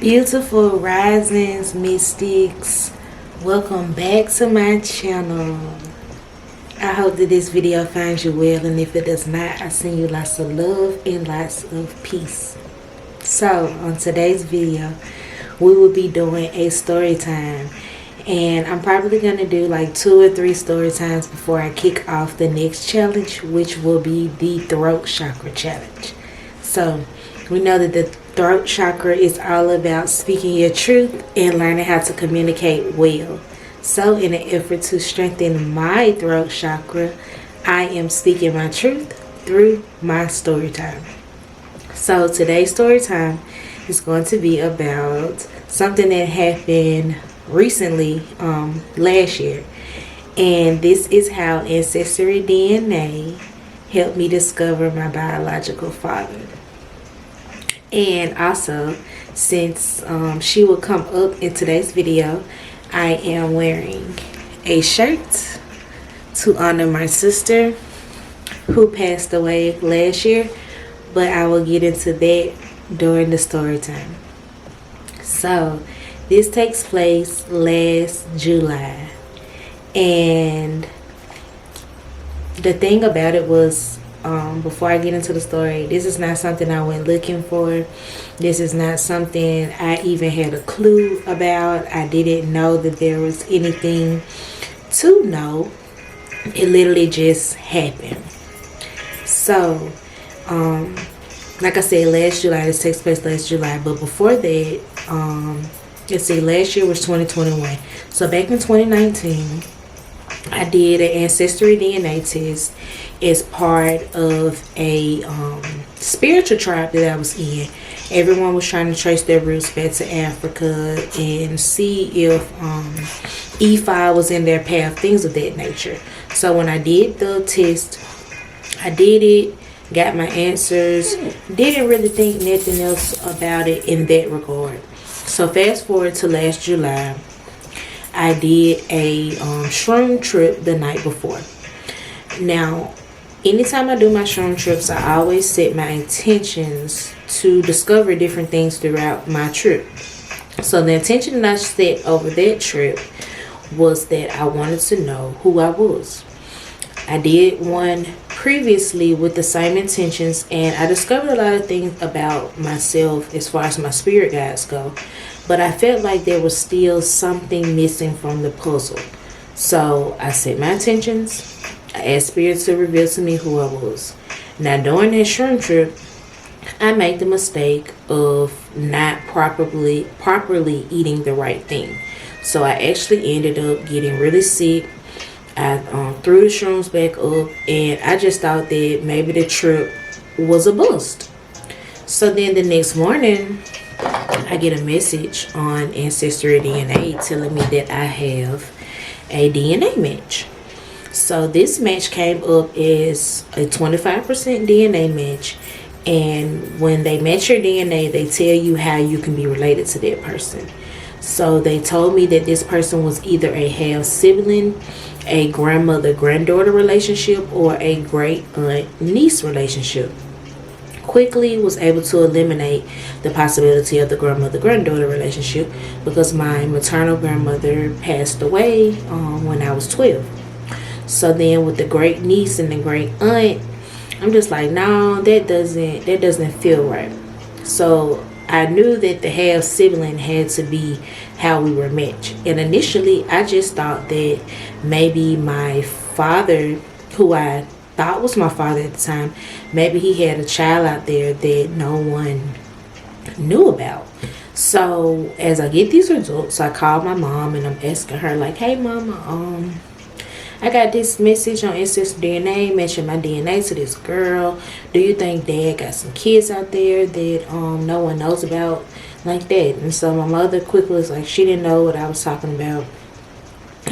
Beautiful risings, mystics. Welcome back to my channel. I hope that this video finds you well, and if it does not, I send you lots of love and lots of peace. So on today's video, we will be doing a story time, and I'm probably going to do like 2 or 3 story times before I kick off the next challenge, which will be the throat chakra challenge. So we know that the throat chakra is all about speaking your truth and learning how to communicate well. So in an effort to strengthen my throat chakra, I am speaking my truth through my story time. So today's story time is going to be about something that happened recently, last year. And this is how Ancestry DNA helped me discover my biological father. And also, since she will come up in today's video, I am wearing a shirt to honor my sister who passed away last year, but I will get into that during the story time. So this takes place last July, and the thing about it was, before I get into the story, this is not something I went looking for. This is not something I even had a clue about. I didn't know that there was anything to know. It literally just happened. So, like I said, last July, this takes place last July. But before that, let's see, last year was 2021. So back in 2019, I did an Ancestry DNA test as part of a spiritual tribe that I was in. Everyone was trying to trace their roots back to Africa and see if E5 was in their path, things of that nature. So when I did the test, I did it, got my answers, didn't really think nothing else about it in that regard. So fast forward to last July, I did a shroom trip the night before. Now, anytime I do my shroom trips, I always set my intentions to discover different things throughout my trip. So the intention that I set over that trip was that I wanted to know who I was. I did one previously with the same intentions, and I discovered a lot of things about myself as far as my spirit guides go, but I felt like there was still something missing from the puzzle. So I set my intentions. I asked Spirit to reveal to me who I was. Now during that shroom trip, I made the mistake of not properly eating the right thing. So I actually ended up getting really sick. I threw the shrooms back up, and I just thought that maybe the trip was a bust. So then the next morning, I get a message on Ancestry DNA telling me that I have a DNA match. So this match came up as a 25% DNA match, and when they match your DNA, they tell you how you can be related to that person. So they told me that this person was either a half sibling, a grandmother-granddaughter relationship, or a great-aunt-niece relationship. Quickly was able to eliminate the possibility of the grandmother-granddaughter relationship because my maternal grandmother passed away when I was 12. So then with the great niece and the great aunt, I'm just like, no, that doesn't feel right. So I knew that the half sibling had to be how we were matched. And initially, I just thought that maybe my father, who I thought was my father at the time, maybe he had a child out there that no one knew about. So as I get these results, I call my mom and I'm asking her like, hey mama, I got this message on Ancestry DNA matching my DNA to this girl. Do you think dad got some kids out there that no one knows about like that? And so my mother quickly was like, she didn't know what I was talking about.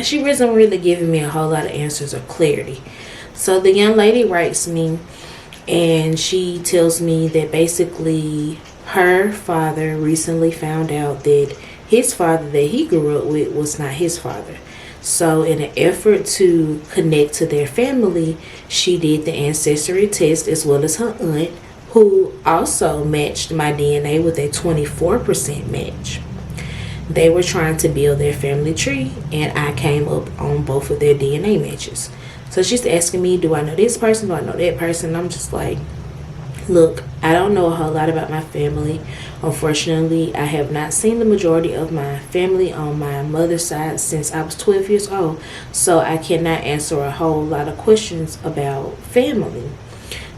She wasn't really giving me a whole lot of answers or clarity. So the young lady writes me, and she tells me that basically her father recently found out that his father that he grew up with was not his father. So in an effort to connect to their family, she did the ancestry test as well as her aunt, who also matched my DNA with a 24% match. They were trying to build their family tree, and I came up on both of their DNA matches. So she's asking me, do I know this person? Do I know that person? I'm just like, look, I don't know a whole lot about my family. Unfortunately, I have not seen the majority of my family on my mother's side since I was 12 years old. So I cannot answer a whole lot of questions about family.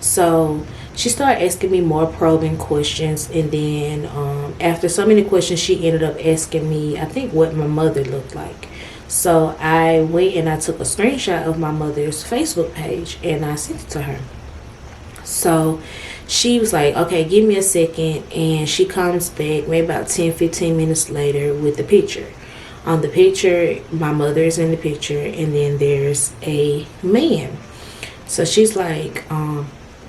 So she started asking me more probing questions, and then after so many questions, she ended up asking me, I think, what my mother looked like. So I went and I took a screenshot of my mother's Facebook page and I sent it to her. So she was like, okay, give me a second, and she comes back maybe about 10-15 minutes later with the picture. On the picture, my mother is in the picture, and then there's a man. So she's like,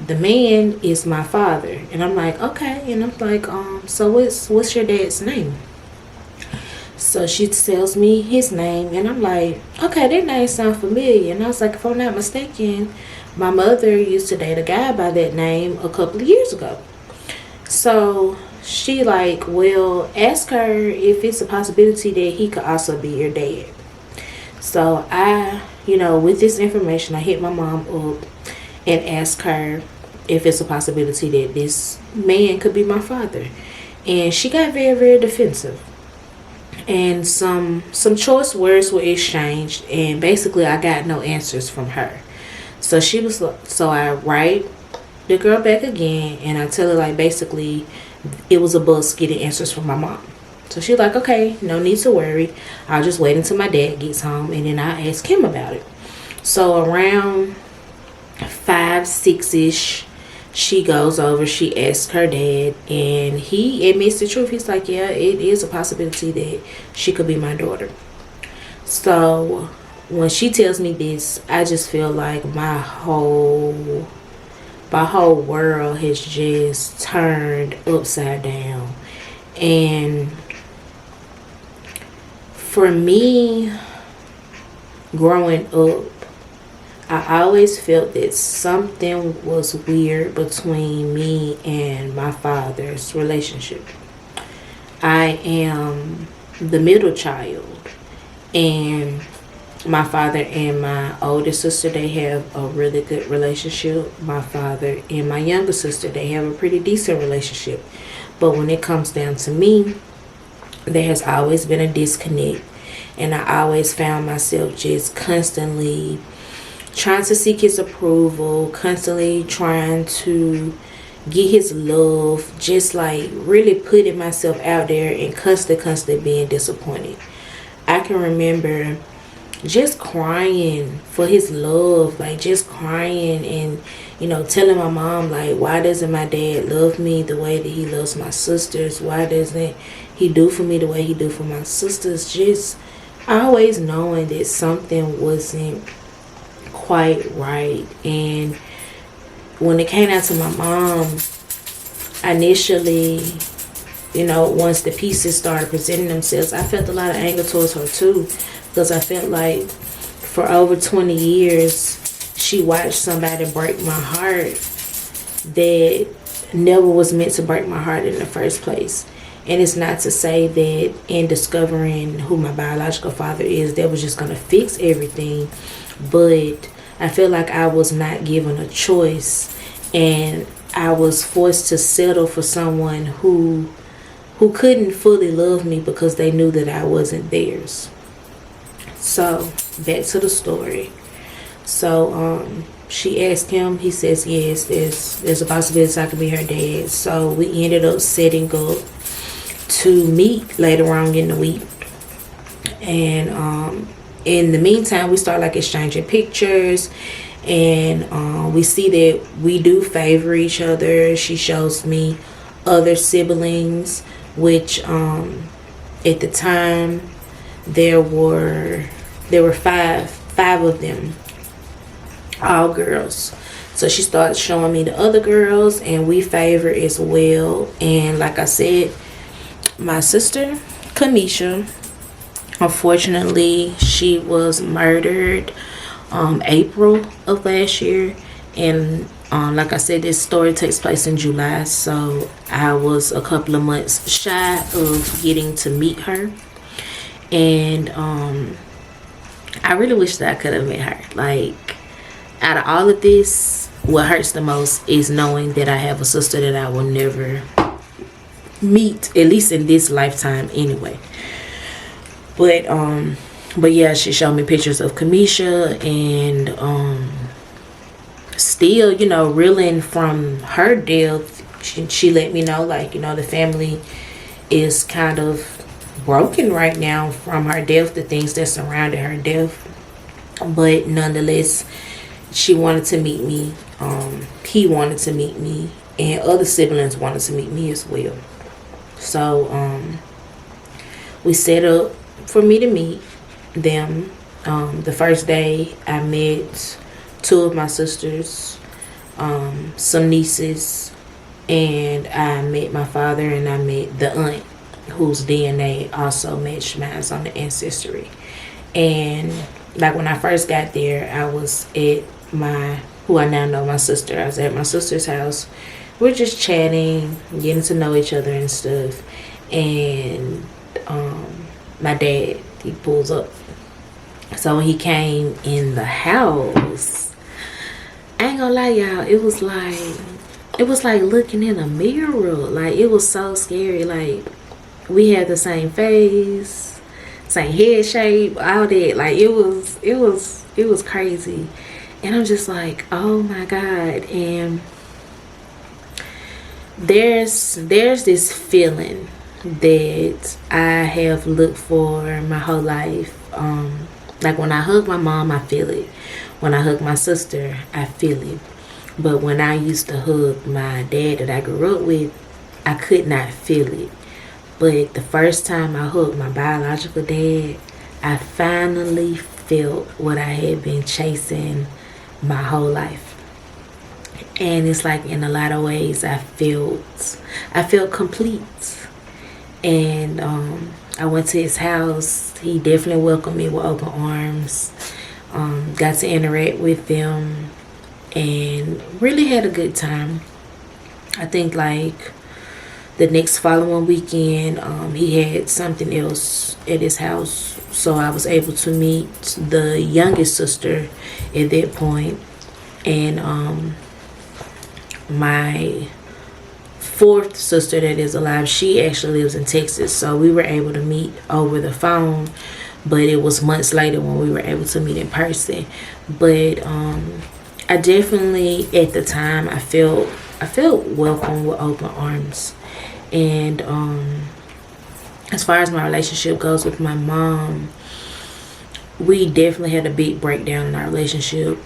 the man is my father. And I'm like, okay. And I'm like, so what's your dad's name? So she tells me his name, and I'm like, okay, that name sounds familiar. And I was like, if I'm not mistaken, my mother used to date a guy by that name a couple of years ago. So she like, well, ask her if it's a possibility that he could also be your dad. So I, with this information, I hit my mom up and asked her if it's a possibility that this man could be my father. And she got very, very defensive. And some choice words were exchanged, and basically I got no answers from her. So I write the girl back again, and I tell her like basically it was a bust getting answers from my mom. So she's like, okay, no need to worry. I'll just wait until my dad gets home, and then I'll ask him about it. So around 5-6ish, she goes over, she asks her dad, and he admits the truth. He's like, yeah, it is a possibility that she could be my daughter. So when she tells me this, I just feel like my whole world has just turned upside down. And for me, growing up, I always felt that something was weird between me and my father's relationship. I am the middle child, and my father and my older sister, they have a really good relationship. My father and my younger sister, they have a pretty decent relationship. But when it comes down to me, there has always been a disconnect, and I always found myself just constantly trying to seek his approval, constantly trying to get his love, just like really putting myself out there and constantly being disappointed. I can remember just crying for his love, like just crying and telling my mom like, why doesn't my dad love me the way that he loves my sisters? Why doesn't he do for me the way he do for my sisters? Just always knowing that something wasn't quite right. And when it came out to my mom, initially, once the pieces started presenting themselves, I felt a lot of anger towards her too, because I felt like for over 20 years she watched somebody break my heart that never was meant to break my heart in the first place. And it's not to say that in discovering who my biological father is, that was just going to fix everything. But I feel like I was not given a choice, and I was forced to settle for someone who couldn't fully love me because they knew that I wasn't theirs. So back to the story. So she asked him. He says yes, there's a possibility I could be her dad. So we ended up setting up to meet later on in the week. And in the meantime, we start like exchanging pictures, and we see that we do favor each other. She shows me other siblings, which at the time there were five of them, all girls. So she started showing me the other girls, and we favor as well. And like I said, my sister Kamisha, unfortunately, she was murdered April of last year, and Like I said, this story takes place in July, so I was a couple of months shy of getting to meet her. And I really wish that I could have met her. Like, out of all of this, what hurts the most is knowing that I have a sister that I will never meet, at least in this lifetime anyway. But yeah, she showed me pictures of Kamisha, and still, you know, reeling from her death. She let me know, like, you know, the family is kind of broken right now from her death, the things that surrounded her death. But nonetheless, she wanted to meet me. He wanted to meet me, and other siblings wanted to meet me as well. So we set up for me to meet them. The first day I met two of my sisters, some nieces, and I met my father, and I met the aunt whose DNA also matched mine on the Ancestry. And like when I first got there, I was at who I now know, my sister. I was at my sister's house. We're just chatting, getting to know each other and stuff. And my dad, he pulls up. So when he came in the house, I ain't gonna lie, y'all, it was like looking in a mirror. Like, it was so scary. Like, we had the same face, same head shape, all that. Like, it was crazy. And I'm just like, oh my God. And there's this feeling that I have looked for my whole life. Like, when I hug my mom, I feel it. When I hug my sister, I feel it. But when I used to hug my dad that I grew up with, I could not feel it. But the first time I hugged my biological dad, I finally felt what I had been chasing my whole life. And it's like, in a lot of ways, I felt complete. And I went to his house. He definitely welcomed me with open arms. Got to interact with them and really had a good time. I think like the next following weekend, he had something else at his house, so I was able to meet the youngest sister at that point. And my fourth sister that is alive, she actually lives in Texas, so we were able to meet over the phone, but it was months later when we were able to meet in person. But I definitely, at the time, I felt welcome with open arms. And as far as my relationship goes with my mom, we definitely had a big breakdown in our relationship.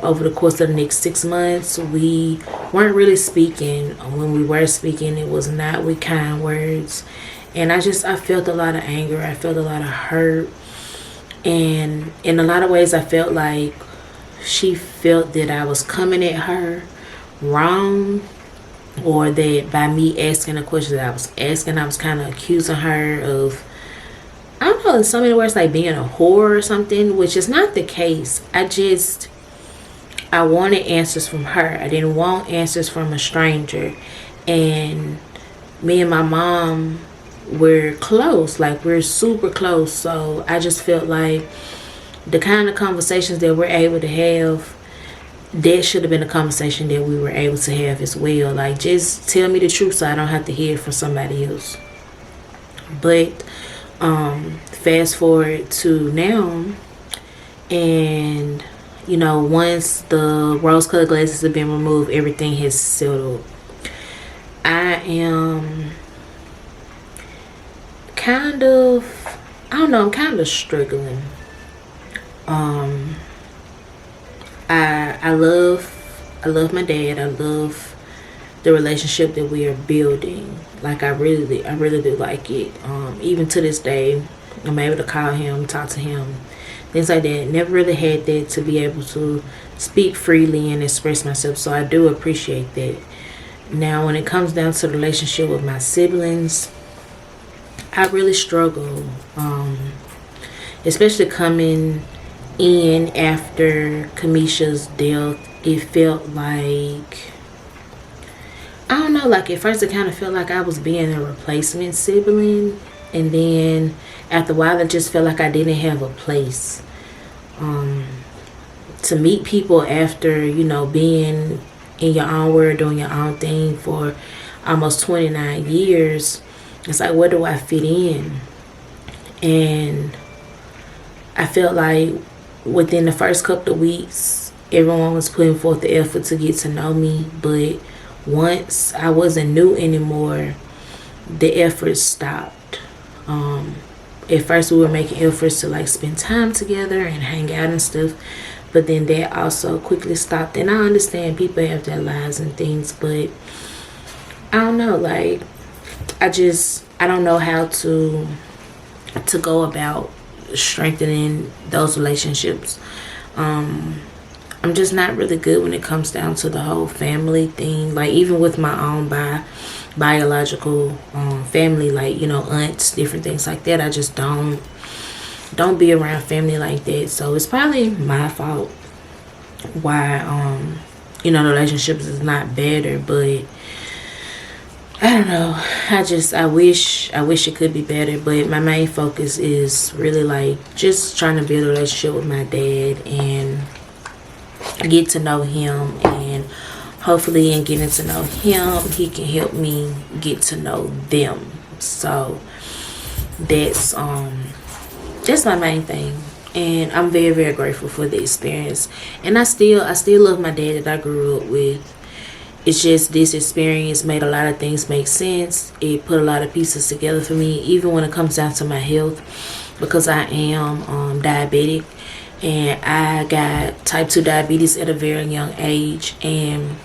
Over the course of the next 6 months, we weren't really speaking. When we were speaking, it was not with kind words. And I felt a lot of anger. I felt a lot of hurt. And in a lot of ways, I felt like she felt that I was coming at her wrong, or that by me asking the questions that I was asking, I was kind of accusing her of, I don't know, in so many words, like being a whore or something, which is not the case. I wanted answers from her. I didn't want answers from a stranger. And me and my mom, we're close. Like, we're super close. So I just felt like the kind of conversations that we're able to have, that should have been a conversation that we were able to have as well. Like, just tell me the truth so I don't have to hear it from somebody else. But fast forward to now, and you know, once the rose-colored glasses have been removed, everything has settled. I am kind of, I don't know, I'm kind of struggling. I love my dad. I love the relationship that we are building. Like, I really do like it. Even to this day, I'm able to call him, talk to him, things like that. Never really had that, to be able to speak freely and express myself. So I do appreciate that. Now, when it comes down to the relationship with my siblings, I really struggle, especially coming in after Kamisha's death it felt like, I don't know, like at first it kind of felt like I was being a replacement sibling, and then after a while it just felt like I didn't have a place. To meet people after, being in your own world, doing your own thing for almost 29 years, it's like, where do I fit in? And I felt like within the first couple of weeks, everyone was putting forth the effort to get to know me, but once I wasn't new anymore, the effort stopped. At first we were making efforts to like spend time together and hang out and stuff, but then that also quickly stopped. And I understand people have their lives and things, but I don't know, like I don't know how to go about strengthening those relationships. I'm just not really good when it comes down to the whole family thing. Like even with my own biological family, like aunts, different things like that, I just don't be around family like that. So it's probably my fault why the relationships is not better. But I don't know, I wish it could be better. But my main focus is really like just trying to build a relationship with my dad and get to know him, and hopefully in getting to know him he can help me get to know them. So that's my main thing, and I'm very, very grateful for the experience. And I still love my dad that I grew up with. It's just this experience made a lot of things make sense. It put a lot of pieces together for me, even when it comes down to my health, because I am diabetic, and I got type 2 diabetes at a very young age. And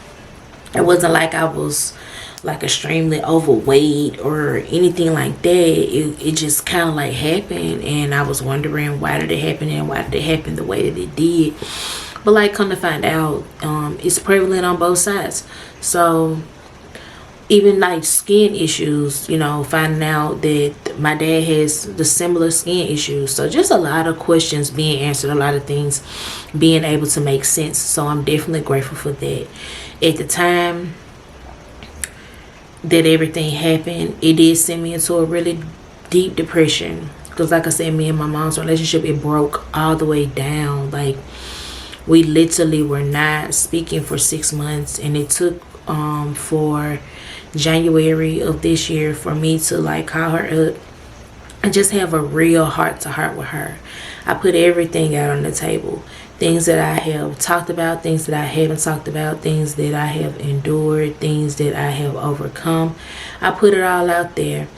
it wasn't like I was like extremely overweight or anything like that. It just kind of like happened, and I was wondering why did it happen and why did it happen the way that it did. But like come to find out, it's prevalent on both sides. So even like skin issues, finding out that my dad has the similar skin issues. So just a lot of questions being answered, a lot of things being able to make sense. So I'm definitely grateful for that. At the time that everything happened, it did send me into a really deep depression. Because like I said, me and my mom's relationship, it broke all the way down. Like we literally were not speaking for 6 months, and it took for January of this year for me to like call her up and just have a real heart to heart with her. I put everything out on the table. Things that I have talked about, things that I haven't talked about, things that I have endured, things that I have overcome. I put it all out there.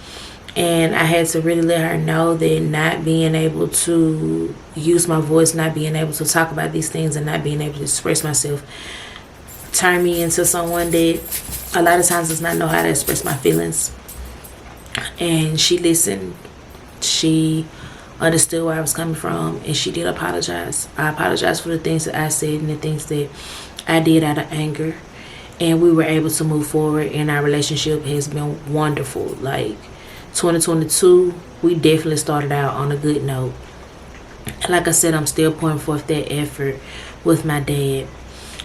And I had to really let her know that not being able to use my voice, not being able to talk about these things, and not being able to express myself turned me into someone that a lot of times does not know how to express my feelings. And she listened. She understood where I was coming from, and she did apologize. I apologized for the things that I said and the things that I did out of anger. And we were able to move forward, and our relationship has been wonderful. Like 2022, we definitely started out on a good note. Like I said, I'm still putting forth that effort with my dad.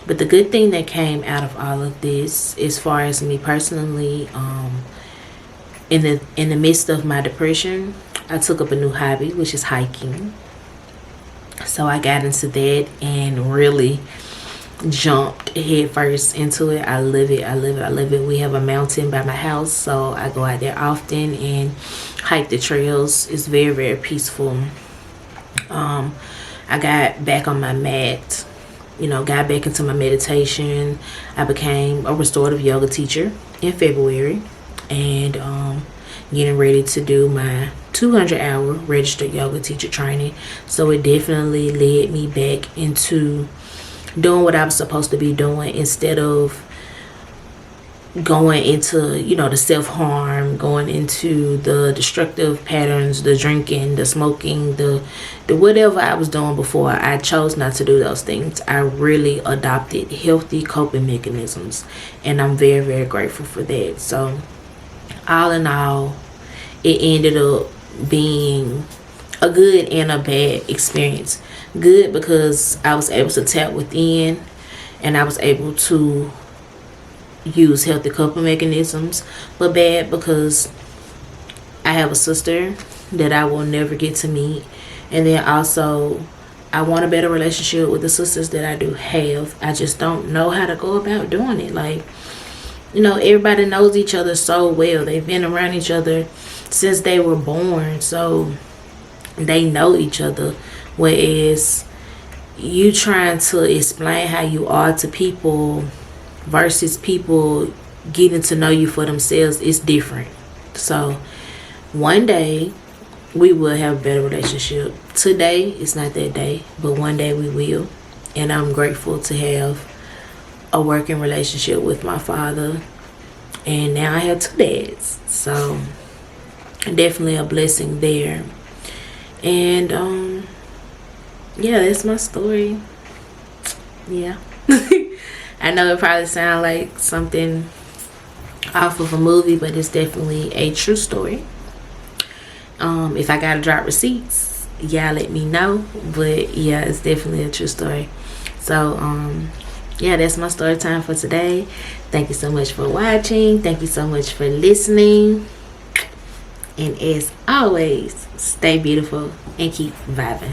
But the good thing that came out of all of this, as far as me personally, in the midst of my depression, I took up a new hobby, which is hiking. So I got into that and really jumped head first into it. I love it. I love it. I love it. We have a mountain by my house, so I go out there often and hike the trails. It's very, very peaceful. I got back on my mat, got back into my meditation. I became a restorative yoga teacher in February, and getting ready to do my 200-hour registered yoga teacher training. So it definitely led me back into doing what I was supposed to be doing, instead of going into the self-harm, going into the destructive patterns, the drinking, the smoking, the whatever I was doing before. I chose not to do those things. I really adopted healthy coping mechanisms, and I'm very, very grateful for that. So all in all, it ended up being a good and a bad experience. Good because I was able to tap within and I was able to use healthy coping mechanisms. But bad because I have a sister that I will never get to meet, and then also I want a better relationship with the sisters that I do have. I just don't know how to go about doing it. Like, you know, everybody knows each other so well. They've been around each other since they were born, so they know each other. Whereas you trying to explain how you are to people versus people getting to know you for themselves is different. So one day we will have a better relationship. Today it's not that day, but one day we will. And I'm grateful to have a working relationship with my father, and now I have 2 dads, so definitely a blessing there. And yeah, that's my story. Yeah. I know it probably sounds like something off of a movie, but it's definitely a true story. If I gotta drop receipts, yeah, let me know. But yeah, it's definitely a true story. So yeah, that's my story time for today. Thank you so much for watching. Thank you so much for listening. And as always, stay beautiful and keep vibing.